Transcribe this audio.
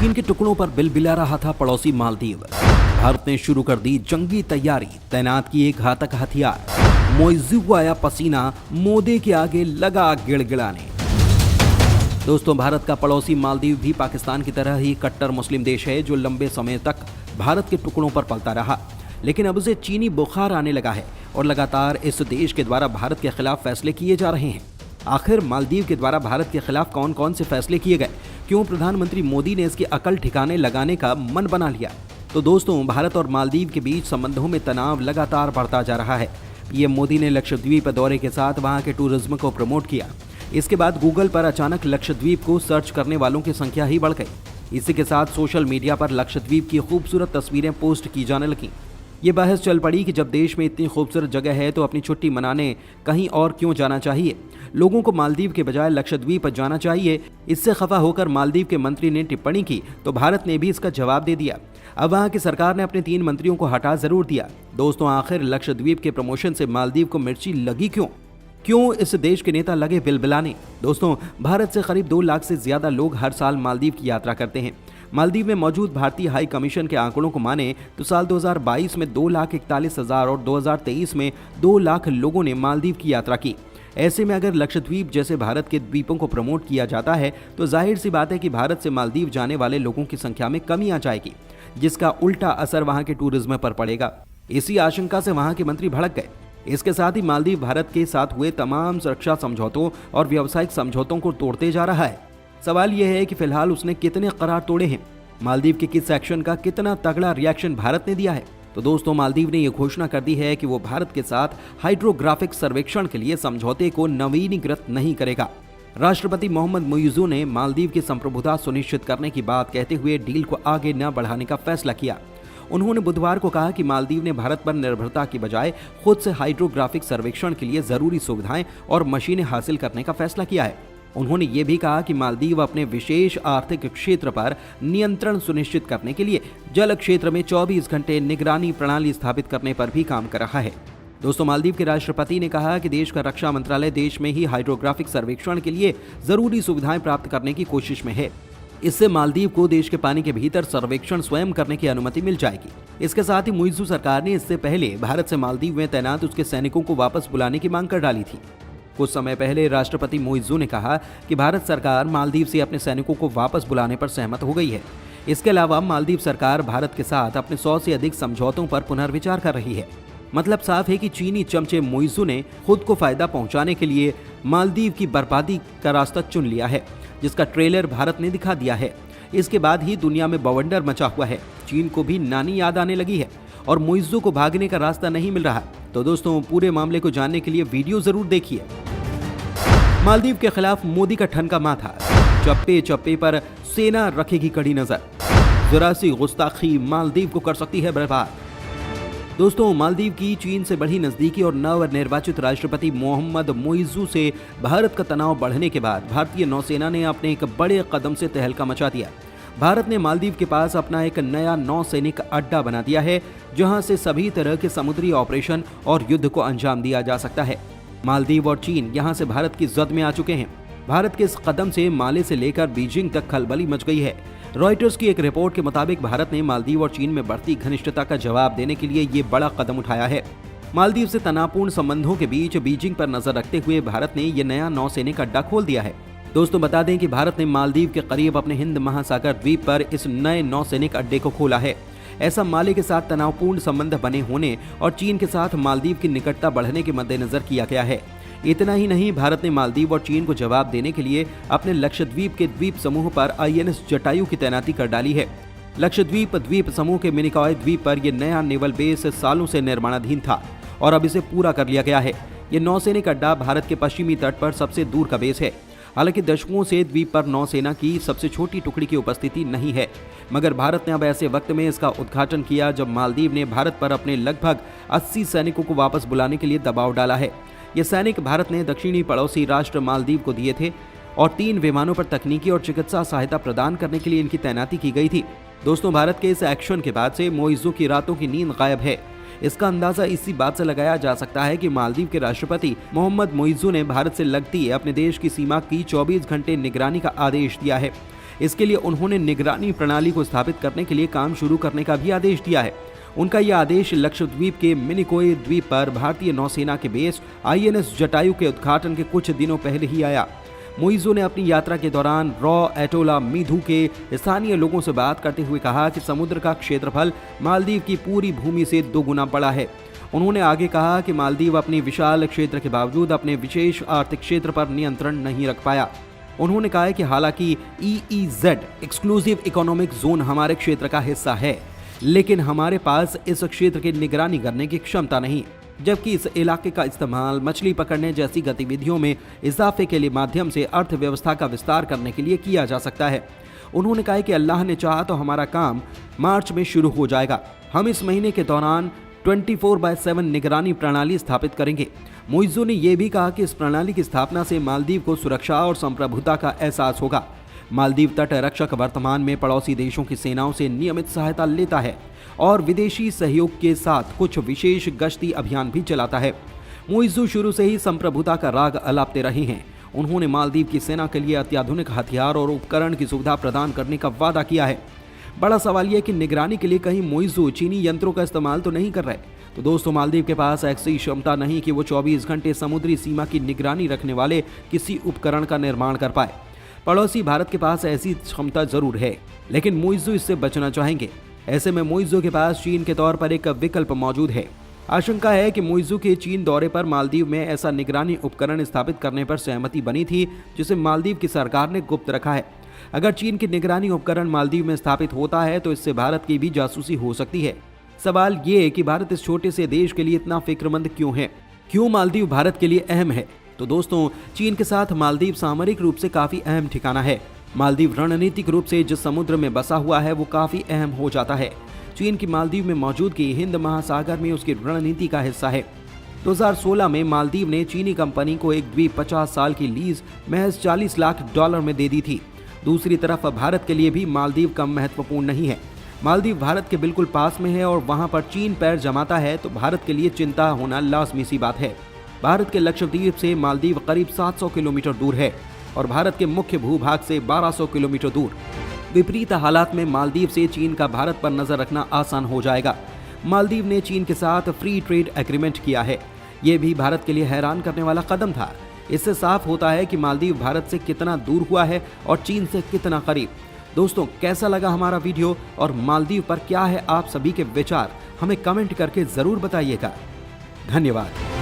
चीन के टुकड़ों पर बिलबिला रहा था पड़ोसी मालदीव। भारत ने शुरू कर दी जंगी तैयारी, तैनात किए घातक हथियार। मोइज़ू को आया पसीना, मोदी के आगे लगा गिड़गिड़ाने। दोस्तों, भारत का पड़ोसी मालदीव भी पाकिस्तान की तरह ही कट्टर मुस्लिम देश है, जो लंबे समय तक भारत के टुकड़ों पर पलता रहा। लेकिन अब उसे चीनी बुखार आने लगा है और लगातार इस देश के द्वारा भारत के खिलाफ फैसले किए जा रहे हैं। आखिर मालदीव के द्वारा भारत के खिलाफ कौन कौन से फैसले किए गए, क्यों प्रधानमंत्री मोदी ने इसकी अकल ठिकाने लगाने का मन बना लिया? तो दोस्तों, भारत और मालदीव के बीच संबंधों में तनाव लगातार बढ़ता जा रहा है। पीएम मोदी ने लक्षद्वीप दौरे के साथ वहां के टूरिज्म को प्रमोट किया। इसके बाद गूगल पर अचानक लक्षद्वीप को सर्च करने वालों की संख्या ही बढ़ गई। इसी के साथ सोशल मीडिया पर लक्षद्वीप की खूबसूरत तस्वीरें पोस्ट की जाने लगी। ये बहस चल पड़ी कि जब देश में इतनी खूबसूरत जगह है तो अपनी छुट्टी मनाने कहीं और क्यों जाना चाहिए। लोगों को मालदीव के बजाय लक्षद्वीप जाना चाहिए। इससे खफा होकर मालदीव के मंत्री ने टिप्पणी की तो भारत ने भी इसका जवाब दे दिया। अब वहां की सरकार ने अपने 3 मंत्रियों को हटा जरूर दिया। दोस्तों, आखिर लक्षद्वीप के प्रमोशन से मालदीव को मिर्ची लगी क्यों इस देश के नेता लगे बिलबिलाने? दोस्तों, भारत से करीब 2 लाख से ज्यादा लोग हर साल मालदीव की यात्रा करते हैं। मालदीव में मौजूद भारतीय हाई कमीशन के आंकड़ों को माने तो साल 2022 में 2,41,000 और 2023 में 2 लाख लोगों ने मालदीव की यात्रा की। ऐसे में अगर लक्षद्वीप जैसे भारत के द्वीपों को प्रमोट किया जाता है तो जाहिर सी बात है कि भारत से मालदीव जाने वाले लोगों की संख्या में कमी आ जाएगी, जिसका उल्टा असर वहां के टूरिज्म पर पड़ेगा। इसी आशंका से वहां के मंत्री भड़क गए। इसके साथ ही मालदीव भारत के साथ हुए तमाम सुरक्षा समझौतों और व्यावसायिक समझौतों को तोड़ते जा रहा है। सवाल यह है कि फिलहाल उसने कितने करार तोड़े हैं, मालदीव के किस एक्शन का कितना तगड़ा रिएक्शन भारत ने दिया है। तो दोस्तों, मालदीव ने यह घोषणा कर दी है कि वो भारत के साथ हाइड्रोग्राफिक सर्वेक्षण के लिए समझौते को नवीनीकृत नहीं करेगा। राष्ट्रपति मोहम्मद मोइज़ू ने मालदीव की संप्रभुता सुनिश्चित करने की बात कहते हुए डील को आगे न बढ़ाने का फैसला किया। उन्होंने बुधवार को कहा कि मालदीव ने भारत पर निर्भरता की बजाय खुद से हाइड्रोग्राफिक सर्वेक्षण के लिए जरूरी सुविधाएं और मशीनें हासिल करने का फैसला किया है। उन्होंने ये भी कहा कि मालदीव अपने विशेष आर्थिक क्षेत्र पर नियंत्रण सुनिश्चित करने के लिए जल क्षेत्र में 24 घंटे निगरानी प्रणाली स्थापित करने पर भी काम कर रहा है। दोस्तों, मालदीव के राष्ट्रपति ने कहा कि देश का रक्षा मंत्रालय देश में ही हाइड्रोग्राफिक सर्वेक्षण के लिए जरूरी सुविधाएं प्राप्त करने की कोशिश में है। इससे मालदीव को देश के पानी के भीतर सर्वेक्षण स्वयं करने की अनुमति मिल जाएगी। इसके साथ ही मोइज़ू सरकार ने इससे पहले भारत से मालदीव में तैनात उसके सैनिकों को वापस बुलाने की मांग कर डाली थी। कुछ समय पहले राष्ट्रपति मोइज़ू ने कहा कि भारत सरकार मालदीव से अपने सैनिकों को वापस बुलाने पर सहमत हो गई है। इसके अलावा मालदीव सरकार भारत के साथ अपने 100 से अधिक समझौतों पर पुनर्विचार कर रही है। मतलब साफ है कि चीनी चमचे मोइज़ू ने खुद को फायदा पहुंचाने के लिए मालदीव की बर्बादी का रास्ता चुन लिया है, जिसका ट्रेलर भारत ने दिखा दिया है। इसके बाद ही दुनिया में बवंडर मचा हुआ है। चीन को भी नानी याद आने लगी है और मोइज़ू को भागने का रास्ता नहीं मिल रहा। तो दोस्तों, पूरे मामले को जानने के लिए वीडियो जरूर देखिए। मालदीव के खिलाफ मोदी का ठनका माथा, चप्पे चप्पे पर सेना रखेगी कड़ी नजर। जरा सी गुस्ताखी मालदीव को कर सकती है बर्बाद। दोस्तों, मालदीव की चीन से बढ़ी नजदीकी और नवनिर्वाचित राष्ट्रपति मोहम्मद मोइज़ू से भारत का तनाव बढ़ने के बाद भारतीय नौसेना ने अपने एक बड़े कदम से तहलका मचा दिया। भारत ने मालदीव के पास अपना एक नया नौसैनिक अड्डा बना दिया है, जहां से सभी तरह के समुद्री ऑपरेशन और युद्ध को अंजाम दिया जा सकता है। मालदीव और चीन यहां से भारत की जद में आ चुके हैं। भारत के इस कदम से माले से लेकर बीजिंग तक खलबली मच गई है। रॉयटर्स की एक रिपोर्ट के मुताबिक भारत ने मालदीव और चीन में बढ़ती घनिष्ठता का जवाब देने के लिए ये बड़ा कदम उठाया है। मालदीव से तनावपूर्ण संबंधों के बीच बीजिंग पर नजर रखते हुए भारत ने ये नया नौसैनिक अड्डा खोल दिया है। दोस्तों, बता दें कि भारत ने मालदीव के करीब अपने हिंद महासागर द्वीप पर इस नए नौसैनिक अड्डे को खोला है। ऐसा माले के साथ तनावपूर्ण संबंध बने होने और चीन के साथ मालदीव की निकटता बढ़ने के मद्देनजर किया गया है। इतना ही नहीं, भारत ने मालदीव और चीन को जवाब देने के लिए अपने लक्षद्वीप के द्वीप समूह पर INS जटायु की तैनाती कर डाली है। लक्षद्वीप द्वीप समूह के मिनिकॉय द्वीप पर यह नया नेवल बेस सालों से निर्माणाधीन था और अब इसे पूरा कर लिया गया है। यह नौसैनिक अड्डा भारत के पश्चिमी तट पर सबसे दूर का बेस है। हालांकि दशकों से द्वीप पर नौसेना की सबसे छोटी टुकड़ी की उपस्थिति नहीं है, मगर भारत ने अब ऐसे वक्त में इसका उद्घाटन किया जब मालदीव ने भारत पर अपने लगभग 80 सैनिकों को वापस बुलाने के लिए दबाव डाला है। ये सैनिक भारत ने दक्षिणी पड़ोसी राष्ट्र मालदीव को दिए थे और 3 विमानों पर तकनीकी और चिकित्सा सहायता प्रदान करने के लिए इनकी तैनाती की गई थी। दोस्तों, भारत के इस एक्शन के बाद से मोइज़ू की रातों की नींद गायब है। इसका अंदाजा इसी बात से लगाया जा सकता है कि मालदीव के राष्ट्रपति मोहम्मद मोइज़ू ने भारत से लगती अपने देश की सीमा की 24 घंटे निगरानी का आदेश दिया है। इसके लिए उन्होंने निगरानी प्रणाली को स्थापित करने के लिए काम शुरू करने का भी आदेश दिया है। उनका यह आदेश लक्षद्वीप के मिनिकोय द्वीप पर भारतीय नौसेना के बेस INS जटायु के उद्घाटन के कुछ दिनों पहले ही आया। मोइज़ो ने अपनी यात्रा के दौरान रॉ एटोला मीधु के स्थानीय लोगों से बात करते हुए कहा कि समुद्र का क्षेत्रफल मालदीव की पूरी भूमि से 2 गुना बड़ा है। उन्होंने आगे कहा कि मालदीव अपनी विशाल क्षेत्र के बावजूद अपने विशेष आर्थिक क्षेत्र पर नियंत्रण नहीं रख पाया। उन्होंने कहा कि हालांकि EEZ एक्सक्लूसिव इकोनॉमिक जोन हमारे क्षेत्र का हिस्सा है, लेकिन हमारे पास इस क्षेत्र की निगरानी करने की क्षमता नहीं, जबकि इस इलाके का इस्तेमाल मछली पकड़ने जैसी गतिविधियों में इजाफे के लिए माध्यम से अर्थव्यवस्था का विस्तार करने के लिए किया जा सकता है। उन्होंने कहा कि अल्लाह ने चाहा तो हमारा काम मार्च में शुरू हो जाएगा। हम इस महीने के दौरान 24/7 निगरानी प्रणाली स्थापित करेंगे। मोइज़ो ने यह भी कहा कि इस प्रणाली की स्थापना से मालदीव को सुरक्षा और संप्रभुता का एहसास होगा। मालदीव तट रक्षक वर्तमान में पड़ोसी देशों की सेनाओं से नियमित सहायता लेता है और विदेशी सहयोग के साथ कुछ विशेष गश्ती अभियान भी चलाता है। मोइज़ो शुरू से ही संप्रभुता का राग अलापते रहे हैं। उन्होंने मालदीव की सेना के लिए अत्याधुनिक हथियार और उपकरण की सुविधा प्रदान करने का वादा किया है। बड़ा सवाल यह कि निगरानी के लिए कहीं मोइज़ो चीनी यंत्रों का इस्तेमाल तो नहीं कर रहे। तो दोस्तों, मालदीव के पास ऐसी क्षमता नहीं कि वो 24 घंटे समुद्री सीमा की निगरानी रखने वाले किसी उपकरण का निर्माण कर पाए। पड़ोसी भारत के पास ऐसी क्षमता जरूर है, लेकिन मोइज़ो इससे बचना चाहेंगे। ऐसे में मोइज़ो के पास चीन के तौर पर एक विकल्प मौजूद है। आशंका है कि मोइज़ो के चीन दौरे पर मालदीव में ऐसा निगरानी उपकरण स्थापित करने पर सहमति बनी थी, जिसे मालदीव की सरकार ने गुप्त रखा है। अगर चीन की निगरानी उपकरण मालदीव में स्थापित होता है तो इससे भारत की भी जासूसी हो सकती है। सवाल ये है कि भारत इस छोटे से देश के लिए इतना फिक्रमंद क्यों है? क्यों मालदीव भारत के लिए अहम है? तो दोस्तों, चीन के साथ मालदीव सामरिक रूप से काफी अहम ठिकाना है। मालदीव रणनीतिक रूप से जिस समुद्र में बसा हुआ है वो काफी अहम हो जाता है। चीन की मालदीव में मौजूदगी हिंद महासागर में उसकी रणनीति का हिस्सा है। 2016 में मालदीव ने चीनी कंपनी को एक द्वीप 50 साल की लीज महज $40 लाख में दे दी थी। दूसरी तरफ भारत के लिए भी मालदीव कम महत्वपूर्ण नहीं है। मालदीव भारत के बिल्कुल पास में है और वहां पर चीन पैर जमाता है तो भारत के लिए चिंता होना लाजमी सी बात है। भारत के लक्षद्वीप से मालदीव करीब 700 किलोमीटर दूर है और भारत के मुख्य भूभाग से 1200 किलोमीटर दूर। विपरीत हालात में मालदीव से चीन का भारत पर नजर रखना आसान हो जाएगा। मालदीव ने चीन के साथ फ्री ट्रेड एग्रीमेंट किया है। ये भी भारत के लिए हैरान करने वाला कदम था। इससे साफ होता है कि मालदीव भारत से कितना दूर हुआ है और चीन से कितना करीब। दोस्तों, कैसा लगा हमारा वीडियो और मालदीव पर क्या है आप सभी के विचार, हमें कमेंट करके जरूर बताइएगा। धन्यवाद।